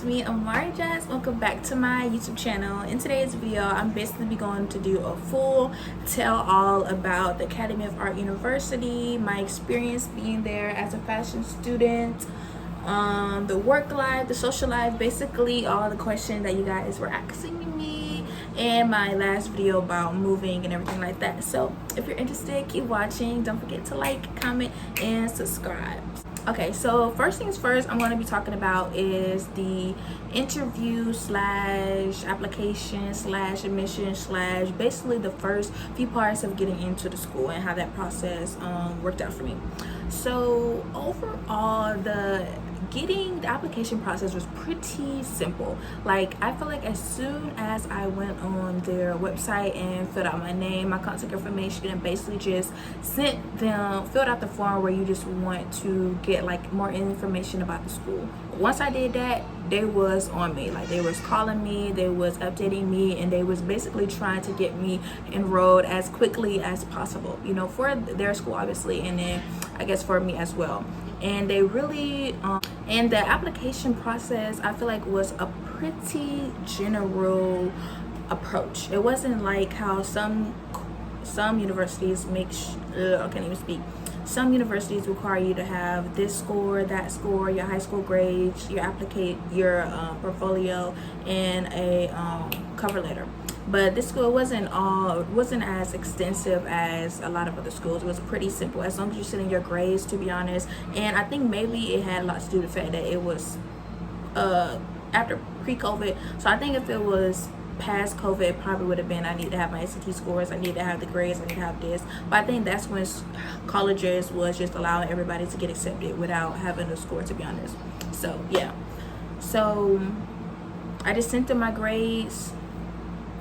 it's me, amarijasz. Welcome back to my YouTube channel. In today's video, I'm basically going to do a full tell-all about the Academy of Art University, my experience being there as a fashion student, the work life, the social life, basically all the questions that you guys were asking me, and my last video about moving and everything like that. So if you're interested, keep watching. Don't forget to like, comment, and subscribe. Okay, so first things first, I'm going to be talking about is the interview slash application slash admission slash basically the first few parts of getting into the school and how that process worked out for me. So overall, the application process was pretty simple. Like, I feel like as soon as I went on their website and filled out my name, my contact information, and basically just filled out the form where you just want to get like more information about the school. Once I did that, they was on me. Like, they was calling me, they was updating me, and they was basically trying to get me enrolled as quickly as possible, you know, for their school obviously, and then I guess for me as well. And they really and the application process, I feel like, was a pretty general approach. It wasn't like how some universities I can't even speak. Some universities require you to have this score, that score, your high school grades, your portfolio, and a cover letter. But this school wasn't as extensive as a lot of other schools. It was pretty simple, as long as you send in your grades, to be honest. And I think maybe it had a lot to do with the fact that it was after pre-COVID. So I think if it was past COVID, it probably would have been, I need to have my SAT scores, I need to have the grades, I need to have this. But I think that's when colleges was just allowing everybody to get accepted without having a score, to be honest. So yeah, so I just sent them my grades.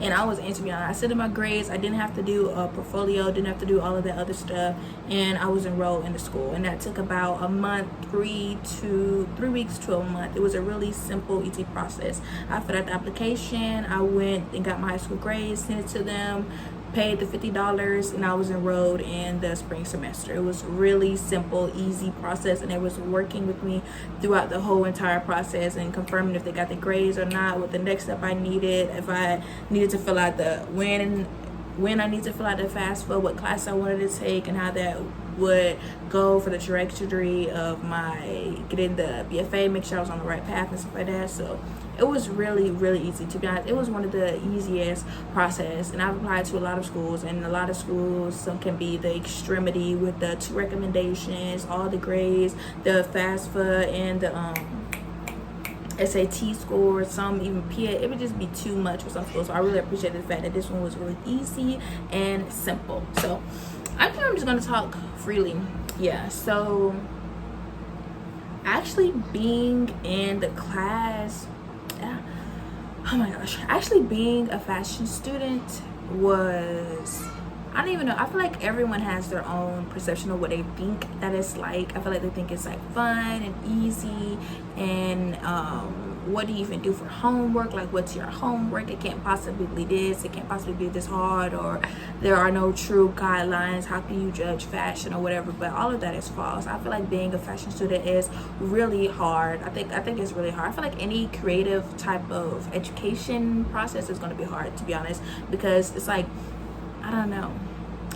And I was interviewing. I sent in my grades. I didn't have to do a portfolio, didn't have to do all of that other stuff, and I was enrolled in the school. And that took about a month, 3 weeks to a month. It was a really simple, easy process. I filled out the application. I went and got my high school grades, sent it to them, paid the $50, and I was enrolled in the spring semester. It was really simple, easy process, and it was working with me throughout the whole entire process and confirming if they got the grades or not, what the next step I needed, if I needed to fill out when I need to fill out the FAFSA, what class I wanted to take, and how that would go for the trajectory of my getting the BFA, make sure I was on the right path and stuff like that. So it was really, really easy, to be honest. It was one of the easiest process, and I've applied to a lot of schools, and a lot of schools, some can be the extremity with the 2 recommendations, all the grades, the FAFSA, and the SAT scores, some even PA. It would just be too much for some schools. So I really appreciate the fact that this one was really easy and simple. So I'm just gonna talk freely. Yeah, so actually being in the class, oh my gosh, actually being a fashion student was, I don't even know. I feel like everyone has their own perception of what they think that it's like. I feel like they think it's like fun and easy, and what do you even do for homework? Like, what's your homework? It can't possibly be this. It can't possibly be this hard, or there are no true guidelines. How can you judge fashion or whatever? But all of that is false. I feel like being a fashion student is really hard. I think it's really hard. I feel like any creative type of education process is going to be hard, to be honest, because it's like, I don't know.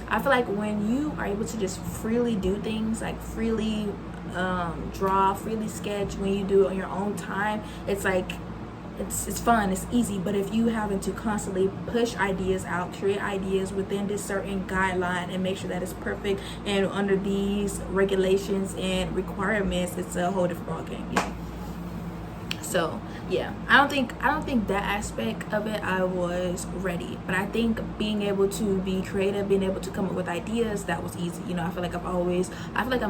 I feel like when you are able to just freely do things, like freely draw, freely sketch, when you do it on your own time, it's like it's fun, it's easy. But if you having to constantly push ideas out, create ideas within this certain guideline, and make sure that it's perfect and under these regulations and requirements, it's a whole different ballgame, you know? So yeah, I don't think that aspect of it I was ready, but I think being able to be creative, being able to come up with ideas, that was easy. You know, I feel like I'm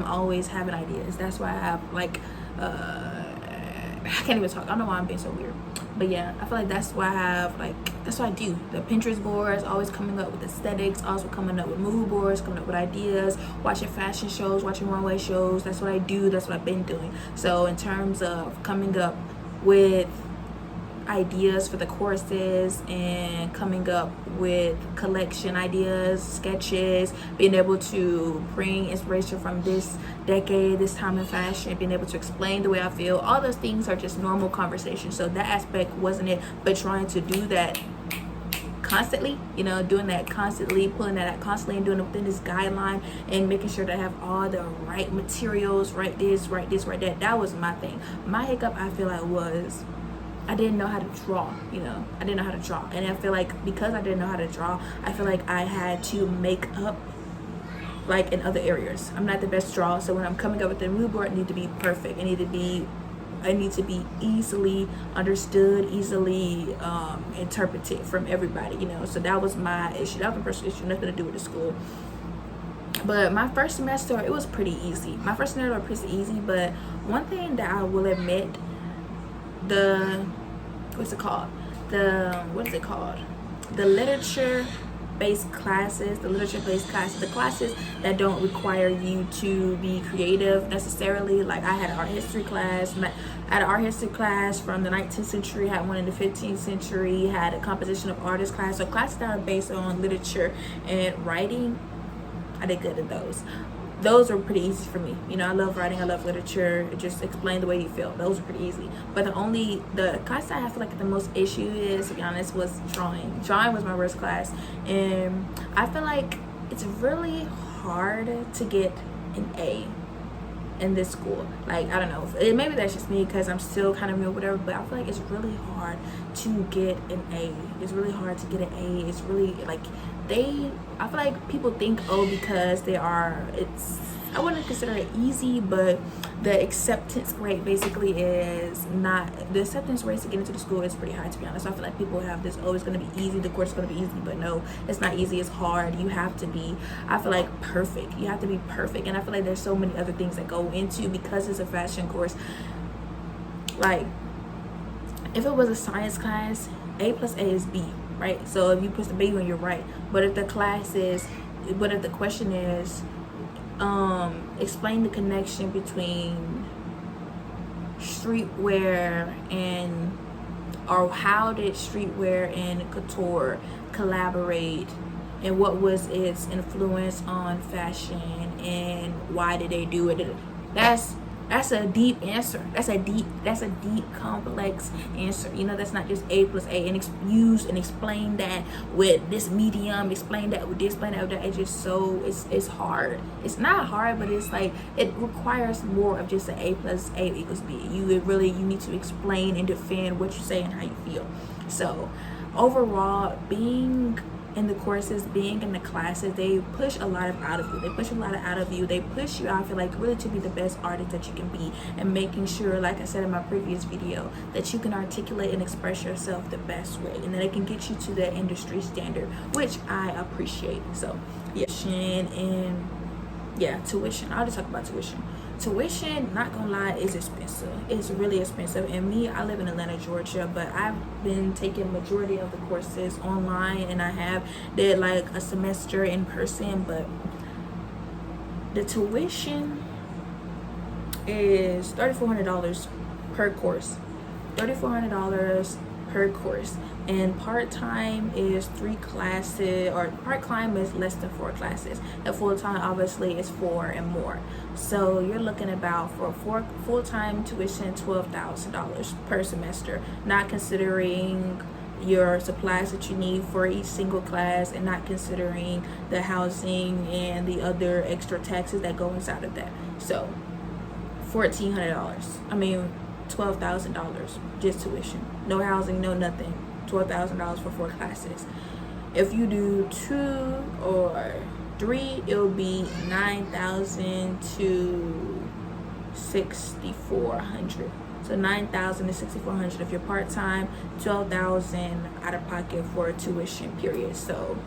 always having ideas. That's why I have like I can't even talk. I don't know why I'm being so weird, but yeah, I feel like that's why that's what I do. The Pinterest boards, always coming up with aesthetics, also coming up with mood boards, coming up with ideas, watching fashion shows, watching runway shows. That's what I do. That's what I've been doing. So in terms of coming up with ideas for the courses and coming up with collection ideas, sketches, being able to bring inspiration from this decade, this time in fashion, being able to explain the way I feel. All those things are just normal conversations. So that aspect wasn't it, but trying to do that constantly, you know, doing that constantly, pulling that out constantly, and doing it within this guideline, and making sure that I have all the right materials, right this, right that. That was my thing. My hiccup, I feel like, was I didn't know how to draw. You know, I didn't know how to draw, and I feel like because I didn't know how to draw, I feel like I had to make up like in other areas. I'm not the best drawer, so when I'm coming up with the mood board, it need to be perfect. I need to be easily understood, easily interpreted from everybody, you know. So that was my issue. That was my personal issue, nothing to do with the school. But my first semester, it was pretty easy. My first semester was pretty easy, but one thing that I will admit, the literature based classes, the classes that don't require you to be creative necessarily. Like I had an art history class, from the 19th century, had one in the 15th century, had a composition of artists class. So classes that are based on literature and writing, I did good at those were pretty easy for me. You know, I love writing, I love literature. Just explain the way you feel. Those were pretty easy. But the class I have like the most issue is, to be honest, was drawing. Drawing was my worst class, and I feel like it's really hard to get an A in this school. Like, I don't know, maybe that's just me because I'm still kind of new or whatever, but I feel like it's really hard to get an A. It's really hard to get an A. It's really like I feel like people think, oh, because I wouldn't consider it easy, but the acceptance rate basically is not, the acceptance rate to get into the school is pretty high, to be honest. So I feel like people have this, oh, it's going to be easy, the course is going to be easy, but no, it's not easy, it's hard. You have to be, I feel like, perfect. You have to be perfect, and I feel like there's so many other things that go into, because it's a fashion course. Like, if it was a science class, A plus A is B, right? So if you push the B when you're right. But if the question is, explain the connection between streetwear or how did streetwear and couture collaborate, and what was its influence on fashion, and why did they do it? That's a deep answer. That's a deep complex answer. You know, that's not just A plus A and use and explain that with this medium, explain that with this, explain that with that. It's just so, it's hard. It's not hard, but it's like, it requires more of just an A plus A equals B. You need to explain and defend what you say and how you feel. So overall, being in the courses, being in the classes, they push a lot out of you. They push you, I feel like, really to be the best artist that you can be, and making sure, like I said in my previous video, that you can articulate and express yourself the best way, and that it can get you to the industry standard, which I appreciate. So yeah, tuition. I'll just talk about tuition. Tuition, not gonna lie, is expensive. It's really expensive. And me, I live in Atlanta, Georgia, but I've been taking majority of the courses online, and I have did like a semester in person. But the tuition is $3,400 per course. $3,400 per course. And part-time is 3 classes, or part-time is less than 4 classes, and full-time obviously is 4 and more. So you're looking about, for full-time tuition, $12,000 per semester, not considering your supplies that you need for each single class, and not considering the housing and the other extra taxes that go inside of that. So $12,000 just tuition, no housing, no nothing. $12,000 for 4 classes. If you do 2 or 3, it'll be $9,000 to $6,400. So $9,000 to $6,400 if you're part-time, $12,000 out of pocket for a tuition period. So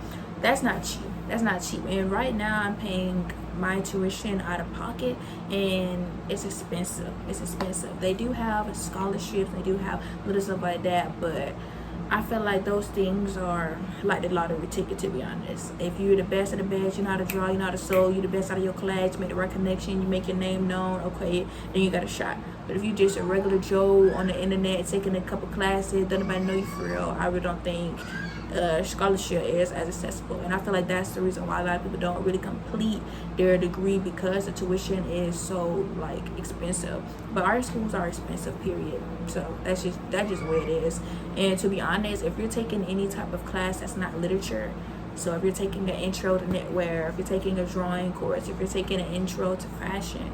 that's not cheap. And right now I'm paying my tuition out of pocket, and it's expensive. They do have scholarships, they do have little stuff like that, but I feel like those things are like the lottery ticket, to be honest. If you're the best of the best, you know how to draw, you know how to sew, you're the best out of your class, you make the right connection, you make your name known, okay, then you got a shot. But if you just a regular Joe on the internet taking a couple classes, don't nobody know you for real, I really don't think scholarship is as accessible. And I feel like that's the reason why a lot of people don't really complete their degree, because the tuition is so like expensive. But art schools are expensive, period. So that's just the way it is. And to be honest, if you're taking any type of class that's not literature, so if you're taking an intro to knitwear, if you're taking a drawing course, if you're taking an intro to fashion,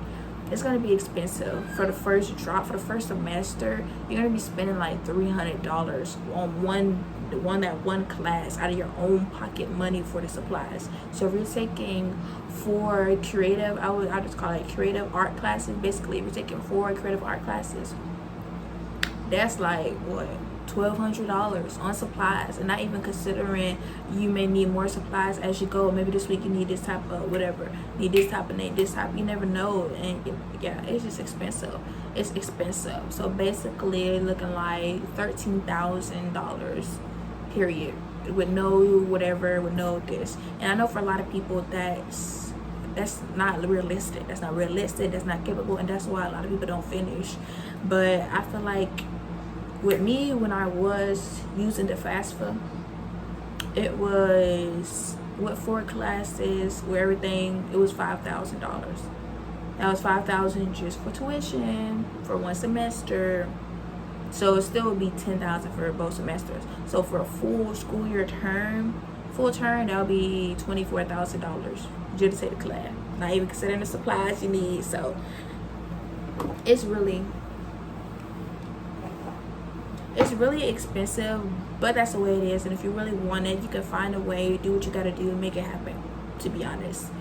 it's going to be expensive. For the first drop, for the first semester, you're going to be spending like $300 on one class out of your own pocket money for the supplies. So if you're taking 4 creative, I just call it creative art classes, basically if you're taking 4 creative art classes, that's like what, $1,200 on supplies, and not even considering you may need more supplies as you go. Maybe this week you need this type of whatever, need this type of name, this type, you never know. And yeah, it's just expensive. It's expensive. So basically looking like $13,000 period, with no whatever, with no this. And I know for a lot of people that's not realistic, that's not capable, and that's why a lot of people don't finish. But I feel like with me, when I was using the FAFSA, it was with 4 classes, where everything, it was $5,000. That was $5,000 just for tuition for one semester. So it still would be $10,000 for both semesters. So for a full school year term, that would be $24,000 just to take the class. Not even considering the supplies you need. So it's really expensive, but that's the way it is. And if you really want it, you can find a way, do what you gotta do, make it happen, to be honest.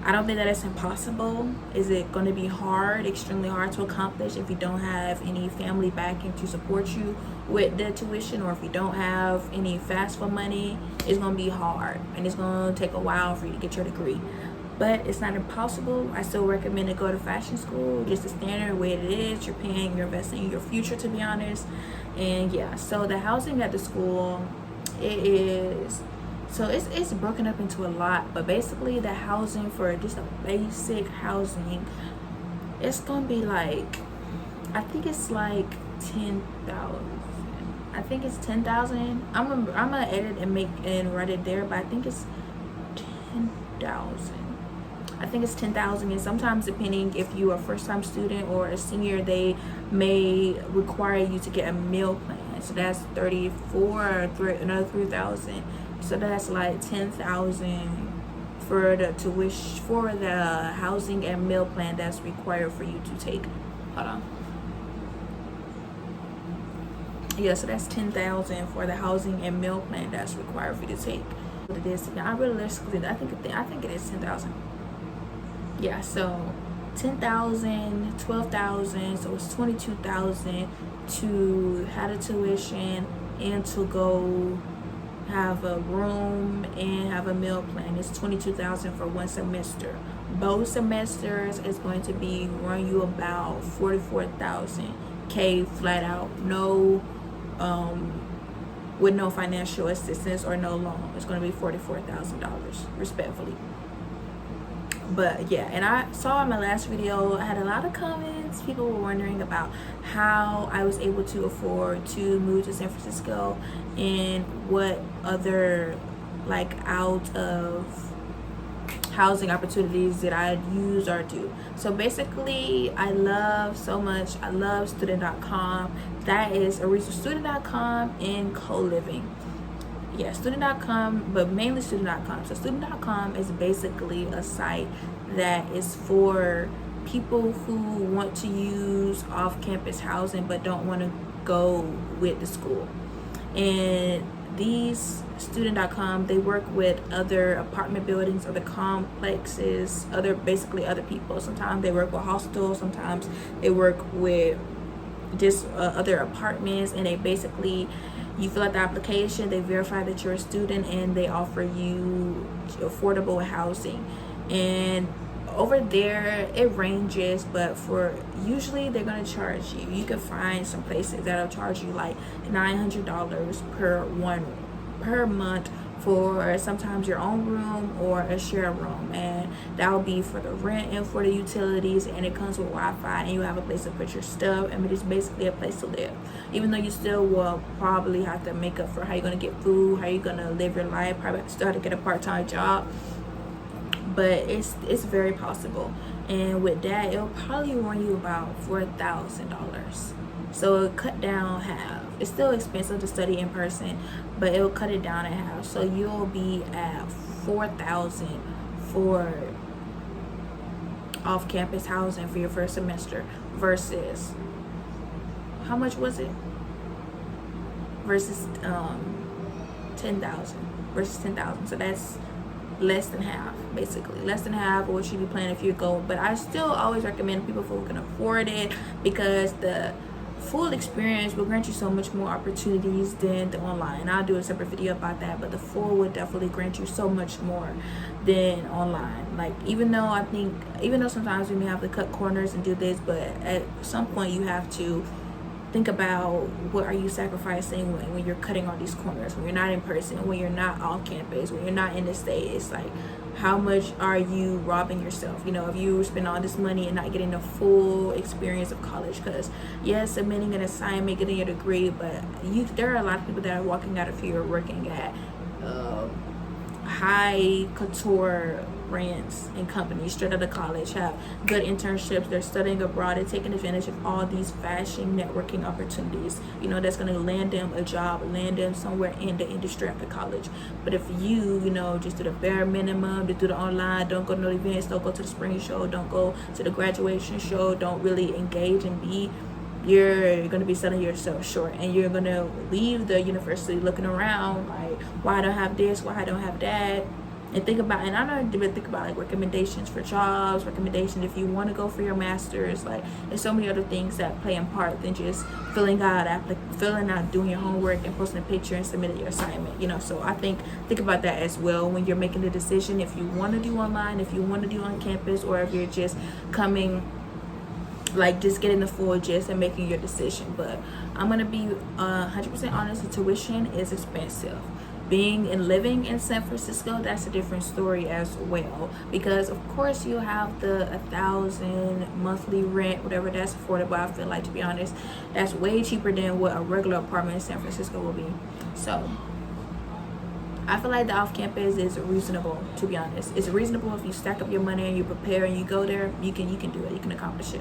I don't think that it's impossible. Is it going to be hard, extremely hard to accomplish if you don't have any family backing to support you with the tuition, or if you don't have any FAFSA money? It's going to be hard, and it's going to take a while for you to get your degree. But it's not impossible. I still recommend to go to fashion school, just the standard way it is. You're paying, you're investing in your future, to be honest. And yeah, so the housing at the school, it's broken up into a lot, but basically the housing for just a basic housing, it's gonna be like, I think it's like 10,000. I think it's 10,000. I'm gonna edit and make and write it there, but I think it's 10,000. I think it's 10,000, and sometimes depending if you're a first-time student or a senior, they may require you to get a meal plan. So that's 34, another 3,000. So that's like 10,000 for the tuition, for the housing and meal plan that's required for you to take. Hold on. Yeah, so that's 10,000 for the housing and meal plan that's required for you to take. What it is, I realistically, I think it is 10,000. Yeah, so 10,000, 12,000, so it's 22,000 to have the tuition and to go have a room and have a meal plan. It's 22,000 for one semester. Both semesters is going to be run you about 44,000 K flat out, no with no financial assistance or no loan. It's going to be $44,000, respectfully. But yeah, and I saw in my last video, I had a lot of comments. People were wondering about how I was able to afford to move to San Francisco and what other like out of housing opportunities that I use or do. So basically, I love student.com. That is a resource, student.com and co-living. Yeah, student.com, but mainly student.com. So student.com is basically a site that is for people who want to use off-campus housing but don't want to go with the school. And these student.com, they work with other apartment buildings, other complexes, other people. Sometimes they work with hostels, sometimes they work with just other apartments, and they basically, you fill out the application, they verify that you're a student, and they offer you affordable housing. And over there it ranges, but for usually they're gonna charge you. You can find some places that'll charge you like $900 per month for sometimes your own room or a share room, and that will be for the rent and for the utilities, and it comes with Wi-Fi, and you have a place to put your stuff. I mean, it's basically a place to live, even though you still will probably have to make up for how you're gonna get food, how you're gonna live your life, probably still have to get a part-time job, but it's very possible. And with that, it'll probably run you about $4,000. So it'll cut down half. It's still expensive to study in person, but it'll cut it down at half. So you'll be at $4,000 for off-campus housing for your first semester versus, how much was it? Versus 10,000 versus 10,000. So that's less than half, basically less than half of what you'd be paying if you go. But I still always recommend people who can afford it, because the full experience will grant you so much more opportunities than the online. I'll do a separate video about that, but the full would definitely grant you so much more than online. Like, even though sometimes we may have to cut corners and do this, but at some point you have to think about what are you sacrificing when you're cutting all these corners, when you're not in person, when you're not on campus, when you're not in the state. It's like, how much are you robbing yourself? You know, if you spend all this money and not getting the full experience of college, because yes, submitting an assignment, getting your degree, but there are a lot of people that are walking out of here working at high couture brands and companies straight out of college, have good internships, they're studying abroad, and taking advantage of all these fashion networking opportunities, you know, that's going to land them a job, land them somewhere in the industry after college. But if you know, just do the bare minimum, to do the online, don't go to no events, don't go to the spring show, don't go to the graduation show, don't really engage and be, you're going to be selling yourself short, and you're going to leave the university looking around like, why I don't have this, why I don't have that. And think about, and I don't even think about like recommendations for jobs, recommendations if you want to go for your master's. Like, there's so many other things that play in part than just filling out, doing your homework and posting a picture and submitting your assignment, you know. So I think about that as well when you're making the decision, if you want to do online, if you want to do on campus, or if you're just coming, like, just getting the full gist and making your decision. But I'm gonna be 100% honest, the tuition is expensive. Being and living in San Francisco, that's a different story as well, because of course you have the 1,000 monthly rent, whatever, that's affordable. I feel like, to be honest, that's way cheaper than what a regular apartment in San Francisco will be. So I feel like the off-campus is reasonable, to be honest. It's reasonable if you stack up your money and you prepare and you go there. You can do it, you can accomplish it.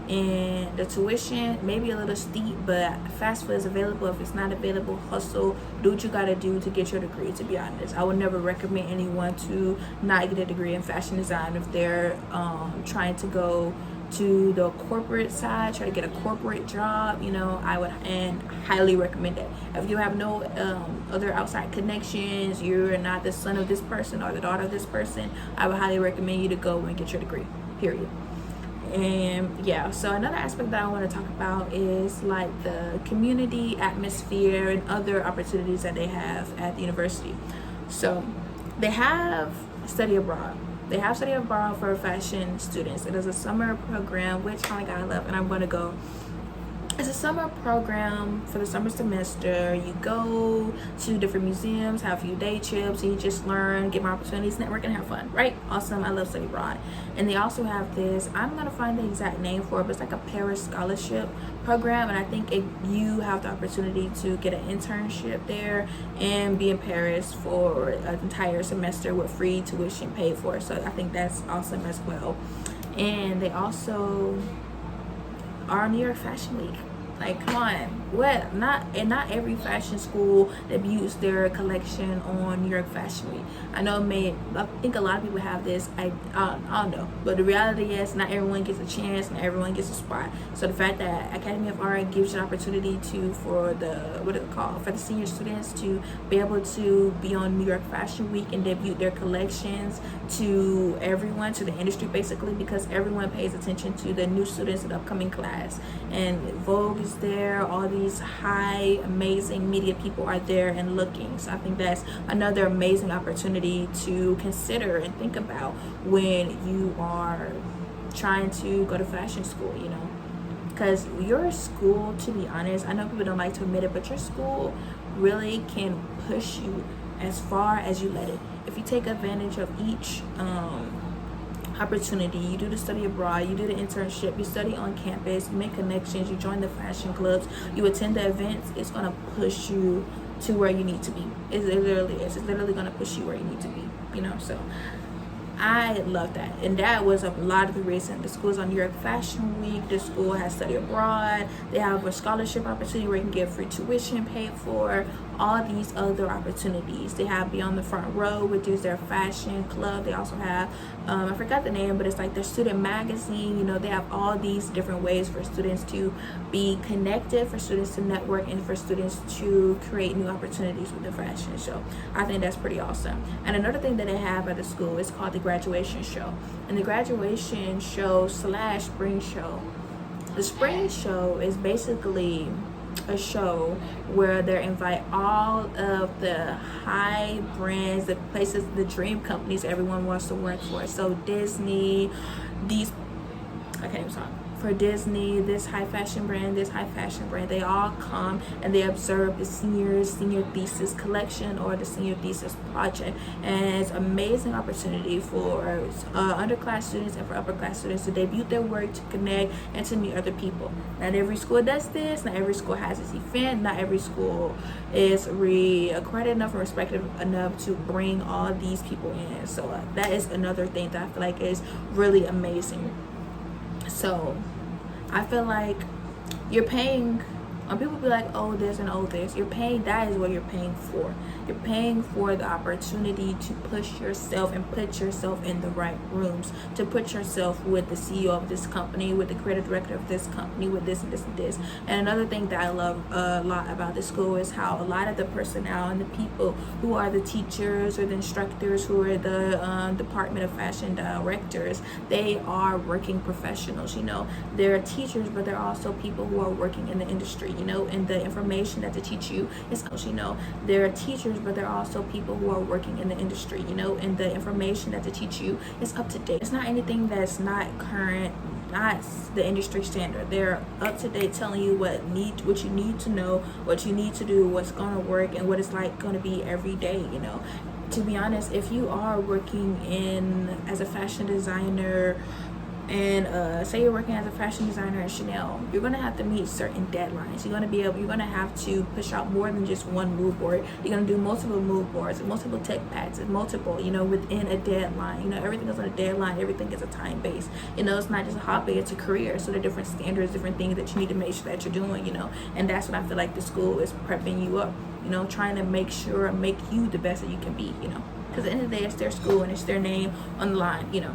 And the tuition may be a little steep, but FAFSA is available. If it's not available, hustle, do what you gotta do to get your degree. To be honest, I would never recommend anyone to not get a degree in fashion design if they're trying to go to the corporate side, try to get a corporate job. You know, I would highly recommend that. If you have no other outside connections, you're not the son of this person or the daughter of this person, I would highly recommend you to go and get your degree, period. And yeah, so another aspect that I want to talk about is like the community atmosphere and other opportunities that they have at the university. So they have study abroad. They have study abroad for fashion students. It is a summer program, which, oh my God, I love, and I'm going to go. It's a summer program for the summer semester. You go to different museums, have a few day trips, and you just learn, get more opportunities, network, and have fun, right? Awesome. I love study abroad. And they also have this, I'm going to find the exact name for it, but it's like a Paris scholarship program. And I think you have the opportunity to get an internship there and be in Paris for an entire semester with free tuition paid for. So I think that's awesome as well. And they also are New York Fashion Week. Like, come on, what? Not every fashion school debuts their collection on New York Fashion Week. I think a lot of people have this. I don't know, but the reality is not everyone gets a chance, not everyone gets a spot. So the fact that Academy of Art gives you an opportunity for the senior students to be able to be on New York Fashion Week and debut their collections to everyone, to the industry basically, because everyone pays attention to the new students in the upcoming class. And Vogue is there, all these these high amazing media people are there and looking. So I think that's another amazing opportunity to consider and think about when you are trying to go to fashion school, you know, because your school, to be honest, I know people don't like to admit it, but your school really can push you as far as you let it. If you take advantage of each opportunity, you do the study abroad, you do the internship, you study on campus, you make connections, you join the fashion clubs, you attend the events, it's going to push you to where you need to be. It literally is. It's literally going to push you where you need to be, you know. So I love that, and that was a lot of the reason. The school's on New York Fashion Week. The school has study abroad. They have a scholarship opportunity where you can get free tuition paid for. All these other opportunities. They have Beyond the Front Row, which is their fashion club. They also have, I forgot the name, but it's like their student magazine. You know, they have all these different ways for students to be connected, for students to network, and for students to create new opportunities with the fashion show. I think that's pretty awesome. And another thing that they have at the school is called the graduation show. And the graduation show / spring show. The spring show is basically a show where they invite all of the high brands, the places, the dream companies everyone wants to work for. So Disney, I can't even talk. For Disney, this high fashion brand, they all come and they observe the senior thesis collection or the senior thesis project. And it's an amazing opportunity for underclass students and for upper class students to debut their work, to connect, and to meet other people. Not every school does this. Not every school has this event. Not every school is accredited enough and respected enough to bring all these people in. So that is another thing that I feel like is really amazing. So I feel like you're paying, when people be like, oh this and oh this, you're paying, that is what you're paying for. You're paying for the opportunity to push yourself and put yourself in the right rooms, to put yourself with the CEO of this company, with the creative director of this company, with this and this and this. And another thing that I love a lot about this school is how a lot of the personnel and the people who are the teachers or the instructors, who are the Department of Fashion directors, they are working professionals. You know, they're teachers, but they're also people who are working in the industry, you know, and the information that they teach you is, you know, they're teachers, but they're also people who are working in the industry, you know, and the information that they teach you is up to date. It's not anything that's not current, not the industry standard. They're up to date, telling you what you need to know, what you need to do, what's going to work, and what it's like going to be every day, you know. To be honest, if you are working as a fashion designer, and say you're working as a fashion designer at Chanel, you're gonna have to meet certain deadlines. You're gonna have to push out more than just one mood board. You're gonna do multiple mood boards and multiple tech packs and multiple, you know, within a deadline. You know, everything is on a deadline, everything is a time base. You know, it's not just a hobby, it's a career. So there are different standards, different things that you need to make sure that you're doing, you know, and that's what I feel like the school is prepping you up, you know, trying to make you the best that you can be, you know, because at the end of the day, it's their school and it's their name on the line, you know.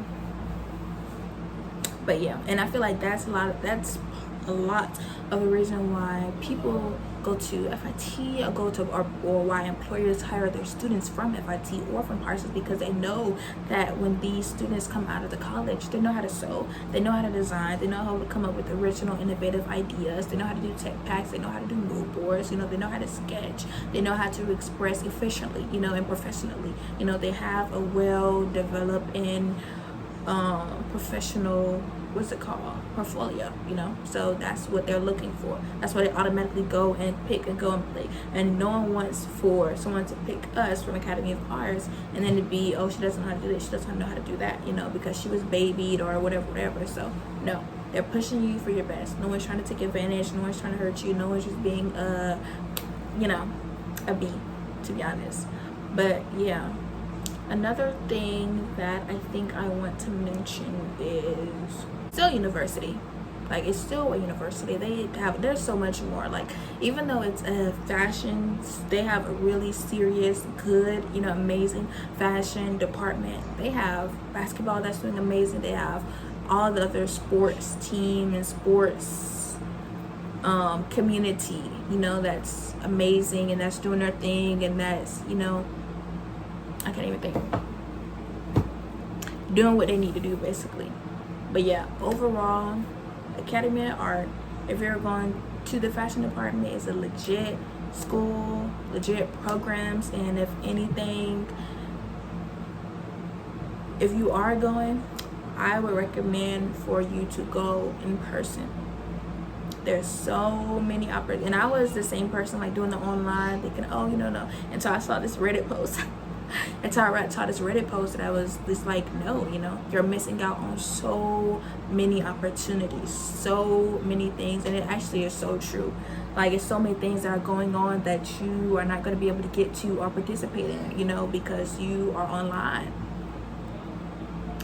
But yeah, and I feel like that's a lot of the reason why people go to FIT or why employers hire their students from FIT or from Parsons, because they know that when these students come out of the college, they know how to sew, they know how to design, they know how to come up with original, innovative ideas, they know how to do tech packs, they know how to do mood boards, you know, they know how to sketch, they know how to express efficiently, you know, and professionally. You know, they have a well-developed and professional, portfolio, you know. So that's what they're looking for. That's why they automatically go and pick and go and play. And no one wants for someone to pick us from Academy of Arts and then to be, oh, she doesn't know how to do this, she doesn't know how to do that, you know, because she was babied or whatever. So no, they're pushing you for your best. No one's trying to take advantage, no one's trying to hurt you, no one's just being you know, a bee, to be honest. But yeah, another thing that I think I want to mention is still university. Like, it's still a university. There's so much more. Like, even though it's a fashion, they have a really serious, good, you know, amazing fashion department. They have basketball that's doing amazing. They have all the other sports team and sports community, you know, that's amazing and that's doing their thing, and that's, you know, I can't even think, doing what they need to do basically. But yeah, overall, Academy of Art, if you're going to the fashion department is a legit school, legit programs, and if anything, if you are going, I would recommend for you to go in person. There's so many opportunities, and I was the same person, like doing the online, thinking, oh, you know, no, until I saw this Reddit post. Until I saw this Reddit post, that I was just like, no, you know, you're missing out on so many opportunities, so many things, and it actually is so true. Like, it's so many things that are going on that you are not going to be able to get to or participate in, you know, because you are online.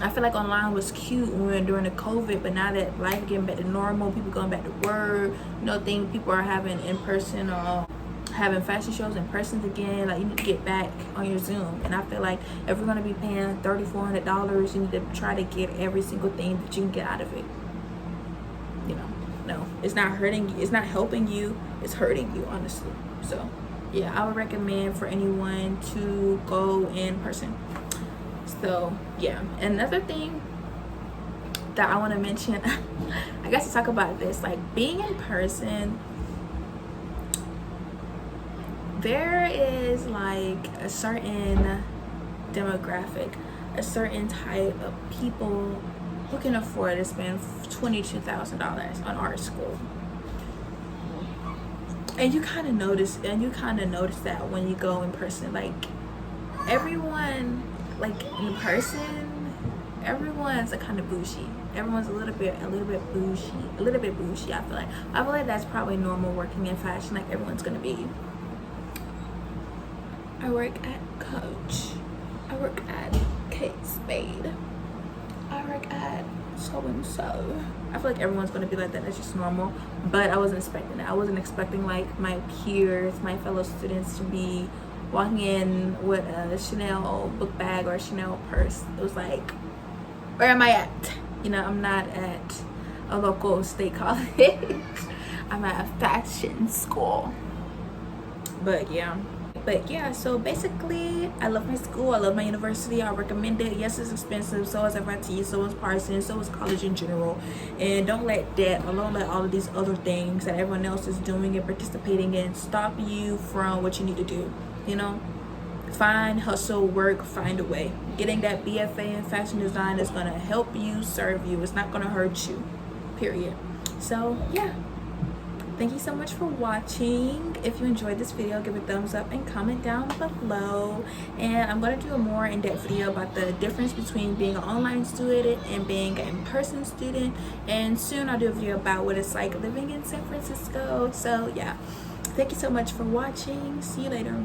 I feel like online was cute when we were during the COVID, but now that life getting back to normal, people going back to work, you know, people are having in person or having fashion shows in person again. Like, you need to get back on your Zoom. And I feel like if we're going to be paying $300-$400, you need to try to get every single thing that you can get out of it. You know, no, it's not hurting you, it's not helping you, it's hurting you, honestly. So yeah, I would recommend for anyone to go in person. So yeah, another thing that I want to mention, I guess to talk about this, like being in person, there is like a certain demographic, a certain type of people who can afford to spend $22,000 on art school. And you kind of notice that when you go in person. Like, everyone, like in person, everyone's a kind of bougie. Everyone's a little bit bougie. I feel like that's probably normal working in fashion. Like, everyone's gonna be, I work at Coach, I work at Kate Spade, I work at so and so. I feel like everyone's gonna be like that. That's just normal. But I wasn't expecting that. I wasn't expecting like my peers, my fellow students, to be walking in with a Chanel book bag or a Chanel purse. It was like, where am I at? You know, I'm not at a local state college. I'm at a fashion school. But yeah, so basically, I love my school, I love my university, I recommend it. Yes, it's expensive, so is FIT, so is Parsons, so is college in general. And don't let that, or don't let all of these other things that everyone else is doing and participating in stop you from what you need to do. You know, find, hustle, work, find a way. Getting that BFA in fashion design is gonna help you, serve you. It's not gonna hurt you, period. So yeah, thank you so much for watching. If you enjoyed this video, give a thumbs up and comment down below. And I'm going to do a more in-depth video about the difference between being an online student and being an in-person student. And soon I'll do a video about what it's like living in San Francisco. So yeah, thank you so much for watching. See you later.